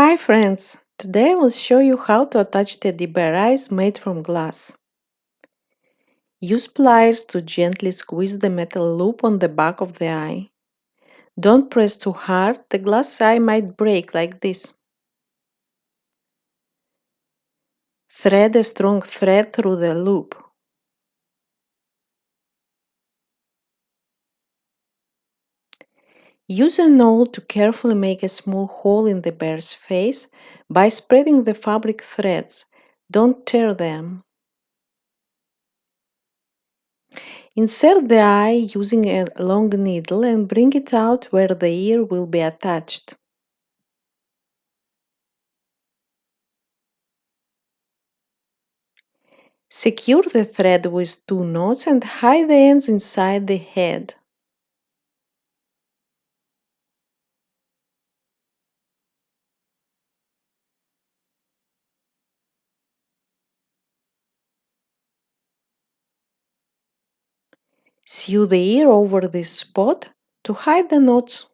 Hi friends! Today I will show you how to attach teddy bear eyes made from glass. Use pliers to gently squeeze the metal loop on the back of the eye. Don't press too hard, the glass eye might break like this. Thread a strong thread through the loop. Use a nail to carefully make a small hole in the bear's face by spreading the fabric threads. Don't tear them. Insert the eye using a long needle and bring it out where the ear will be attached. Secure the thread with two knots and hide the ends inside the head. Sew the ear over this spot to hide the knots.